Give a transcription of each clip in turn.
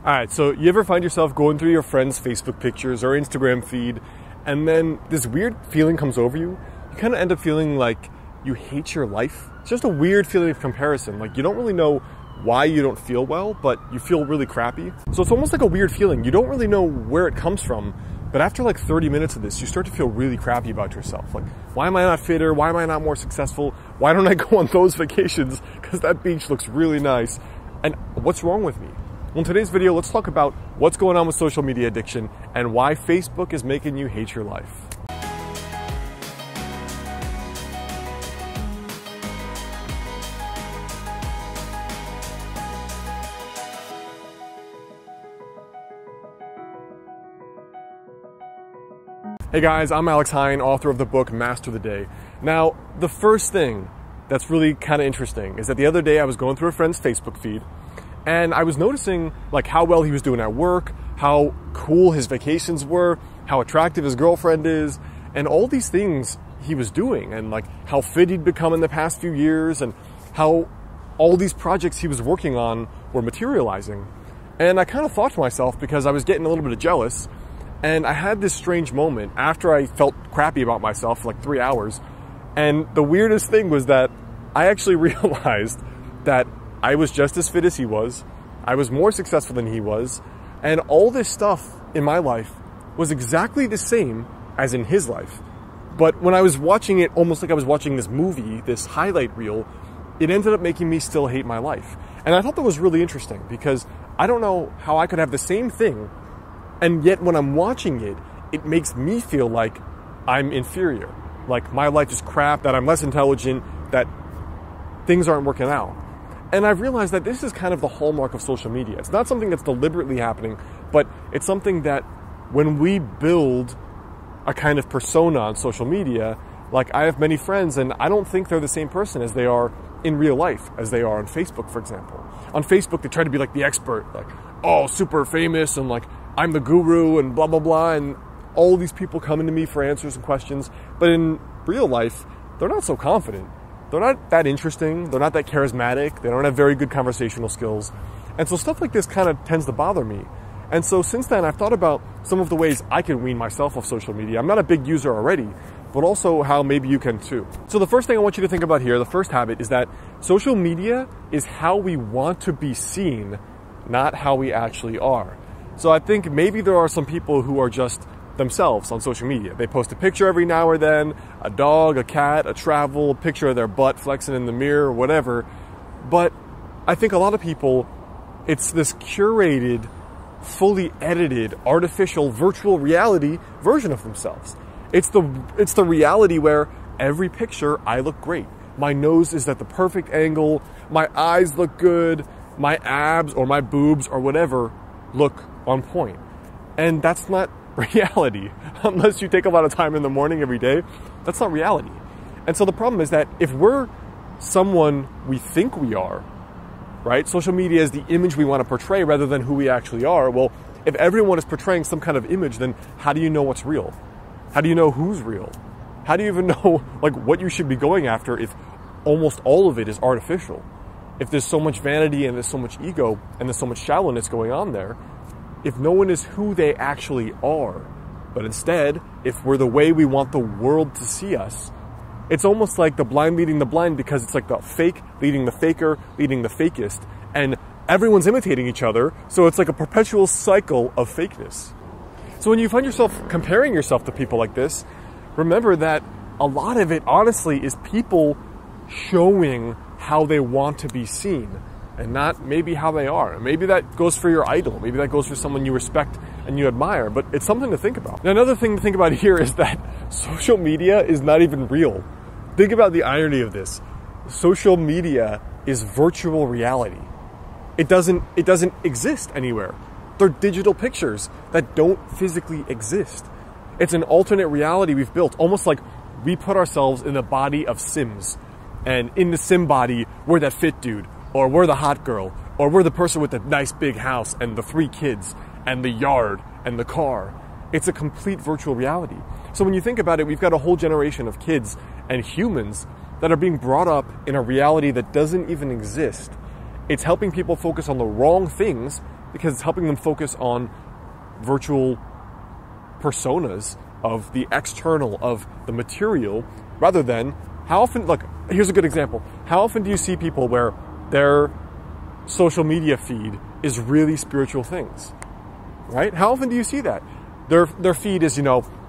Alright, so you ever find yourself going through your friends' Facebook pictures or Instagram feed, and then this weird feeling comes over you? You kind of end up feeling like you hate your life. It's just a weird feeling of comparison. Like you don't really know why you don't feel well, but you feel really crappy. So it's almost like a weird feeling. You don't really know where it comes from, but after like 30 minutes of this, you start to feel really crappy about yourself. Like, why am I not fitter? Why am I not more successful? Why don't I go on those vacations? Because that beach looks really nice. And what's wrong with me? Well, in today's video, let's talk about what's going on with social media addiction and why Facebook is making you hate your life. Hey guys, I'm Alex Hine, author of the book Master the Day. Now, the first thing that's really kind of interesting is that the other day I was going through a friend's Facebook feed and I was noticing like how well he was doing at work, how cool his vacations were, how attractive his girlfriend is, and all these things he was doing, and like how fit he'd become in the past few years, and how all these projects he was working on were materializing. And I kind of thought to myself, because I was getting a little bit jealous, and I had this strange moment after I felt crappy about myself for like 3 hours. And the weirdest thing was that I actually realized that I was just as fit as he was. I was more successful than he was. And all this stuff in my life was exactly the same as in his life. But when I was watching it, almost like I was watching this movie, this highlight reel, it ended up making me still hate my life. And I thought that was really interesting because I don't know how I could have the same thing, and yet when I'm watching it, it makes me feel like I'm inferior. Like my life is crap, that I'm less intelligent, that things aren't working out. And I've realized that this is kind of the hallmark of social media. It's not something that's deliberately happening, but it's something that when we build a kind of persona on social media, like I have many friends and I don't think they're the same person as they are in real life, as they are on Facebook, for example. On Facebook, they try to be like the expert, like, oh, super famous, and like, I'm the guru, and blah, blah, blah, and all these people coming to me for answers and questions. But in real life, they're not so confident. They're not that interesting. They're not that charismatic. They don't have very good conversational skills. And so stuff like this kind of tends to bother me. And so since then, I've thought about some of the ways I can wean myself off social media. I'm not a big user already, but also how maybe you can too. So the first thing I want you to think about here, the first habit, is that social media is how we want to be seen, not how we actually are. So I think maybe there are some people who are just themselves on social media. They post a picture every now or then, a dog, a cat, a travel, a picture of their butt flexing in the mirror, whatever. But I think a lot of people, it's this curated, fully edited, artificial, virtual reality version of themselves. It's the reality where every picture I look great. My nose is at the perfect angle, my eyes look good, my abs or my boobs or whatever look on point. And that's not reality. Unless you take a lot of time in the morning every day, that's not reality. And so the problem is that if we're someone we think we are, right? Social media is the image we want to portray rather than who we actually are. Well, if everyone is portraying some kind of image, then how do you know what's real? How do you know who's real? How do you even know like what you should be going after if almost all of it is artificial? If there's so much vanity and there's so much ego and there's so much shallowness going on there, if no one is who they actually are, but instead, if we're the way we want the world to see us, it's almost like the blind leading the blind, because it's like the fake leading the faker, leading the fakest, and everyone's imitating each other, so it's like a perpetual cycle of fakeness. So when you find yourself comparing yourself to people like this, remember that a lot of it, honestly, is people showing how they want to be seen, and not maybe how they are. Maybe that goes for your idol. Maybe that goes for someone you respect and you admire, but it's something to think about. Now, another thing to think about here is that social media is not even real. Think about the irony of this. Social media is virtual reality. It doesn't exist anywhere. They're digital pictures that don't physically exist. It's an alternate reality we've built, almost like we put ourselves in the body of Sims. And in the Sim body, we're that fit dude, or we're the hot girl, or we're the person with the nice big house and the 3 kids and the yard and the car. It's a complete virtual reality. So when you think about it, we've got a whole generation of kids and humans that are being brought up in a reality that doesn't even exist. It's helping people focus on the wrong things because it's helping them focus on virtual personas of the external, of the material, rather than how often, like, here's a good example. How often do you see people where their social media feed is really spiritual things, right? How often do you see that? Their feed is,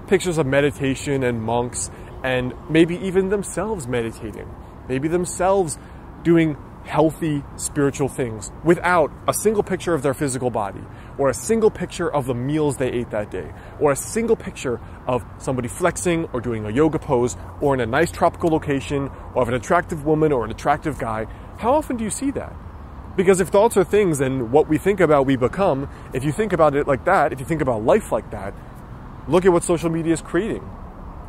pictures of meditation and monks, and maybe even themselves meditating, maybe themselves doing healthy spiritual things without a single picture of their physical body, or a single picture of the meals they ate that day, or a single picture of somebody flexing or doing a yoga pose, or in a nice tropical location, or of an attractive woman or an attractive guy. How often do you see that? Because if thoughts are things and what we think about we become, if you think about it like that, if you think about life like that, look at what social media is creating.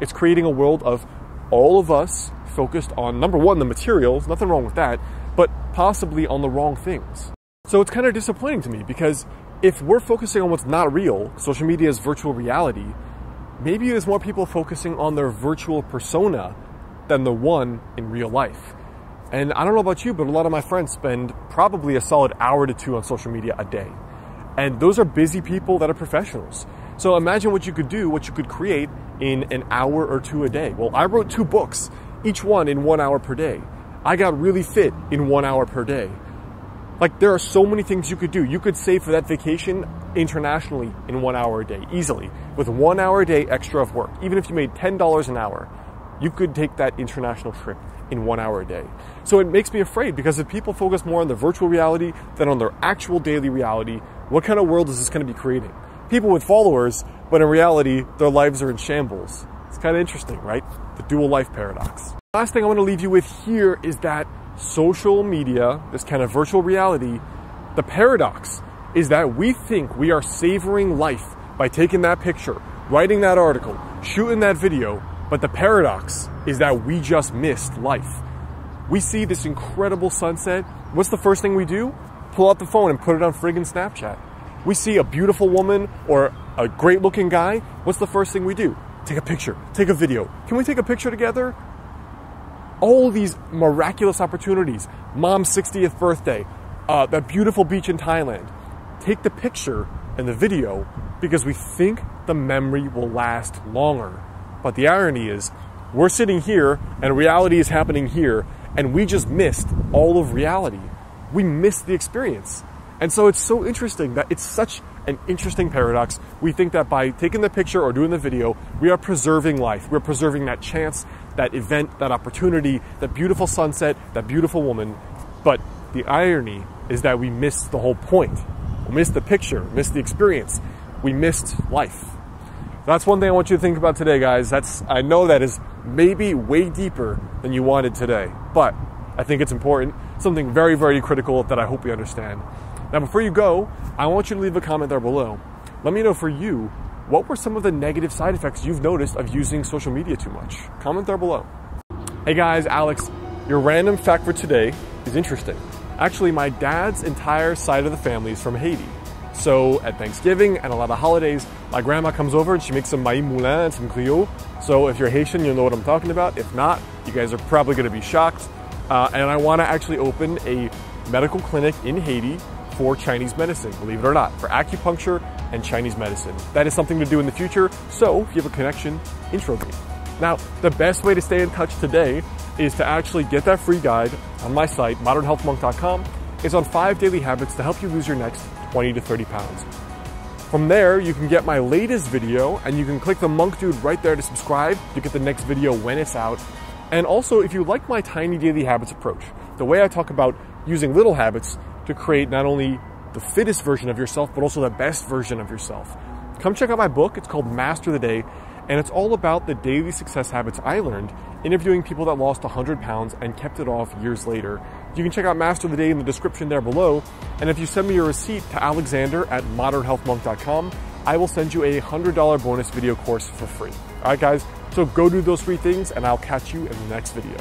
It's creating a world of all of us focused on, number one, the materials, nothing wrong with that, but possibly on the wrong things. So it's kind of disappointing to me, because if we're focusing on what's not real, social media is virtual reality, maybe there's more people focusing on their virtual persona than the one in real life. And I don't know about you, but a lot of my friends spend probably a solid hour to 2 on social media a day. And those are busy people that are professionals. So imagine what you could do, what you could create in an hour or 2 a day. Well, I wrote 2 books, each one in 1 hour per day. I got really fit in 1 hour per day. Like, there are so many things you could do. You could save for that vacation internationally in 1 hour a day, easily. With 1 hour a day extra of work, even if you made $10 an hour, you could take that international trip in 1 hour a day. So it makes me afraid, because if people focus more on the virtual reality than on their actual daily reality, what kind of world is this going to be creating? People with followers, but in reality, their lives are in shambles. It's kind of interesting, right? The dual life paradox. Last thing I want to leave you with here is that social media, this kind of virtual reality, the paradox is that we think we are savoring life by taking that picture, writing that article, shooting that video, but the paradox is that we just missed life. We see this incredible sunset. What's the first thing we do? Pull out the phone and put it on friggin' Snapchat. We see a beautiful woman or a great looking guy. What's the first thing we do? Take a picture, take a video. Can we take a picture together? All these miraculous opportunities. Mom's 60th birthday, that beautiful beach in Thailand. Take the picture and the video because we think the memory will last longer. But the irony is, we're sitting here and reality is happening here, and we just missed all of reality. We missed the experience. And so it's so interesting that it's such an interesting paradox. We think that by taking the picture or doing the video, we are preserving life. We're preserving that chance, that event, that opportunity, that beautiful sunset, that beautiful woman. But the irony is that we missed the whole point. We missed the picture, missed the experience. We missed life. That's one thing I want you to think about today, guys. I know that is maybe way deeper than you wanted today, but I think it's important. Something very, very critical that I hope you understand. Now, before you go, I want you to leave a comment there below. Let me know for you, what were some of the negative side effects you've noticed of using social media too much? Comment there below. Hey guys, Alex. Your random fact for today is interesting. Actually, my dad's entire side of the family is from Haiti. So at Thanksgiving and a lot of holidays, my grandma comes over and she makes some maïs moulin and some Clio. So if you're Haitian, you'll know what I'm talking about. If not, you guys are probably going to be shocked. And I want to actually open a medical clinic in Haiti for Chinese medicine, believe it or not, for acupuncture and Chinese medicine. That is something to do in the future, so if you have a connection, intro me. Now, the best way to stay in touch today is to actually get that free guide on my site, modernhealthmonk.com. It's on 5 daily habits to help you lose your next 20 to 30 pounds. From there, you can get my latest video, and you can click the monk dude right there to subscribe to get the next video when it's out. And also, if you like my tiny daily habits approach, the way I talk about using little habits to create not only the fittest version of yourself, but also the best version of yourself, come check out my book. It's called Master the Day, and it's all about the daily success habits I learned interviewing people that lost 100 pounds and kept it off years later. You can check out Master the Day in the description there below, and if you send me your receipt to alexander@modernhealthmonk.com, I will send you a $100 bonus video course for free. All right, guys, so go do those 3 things, and I'll catch you in the next video.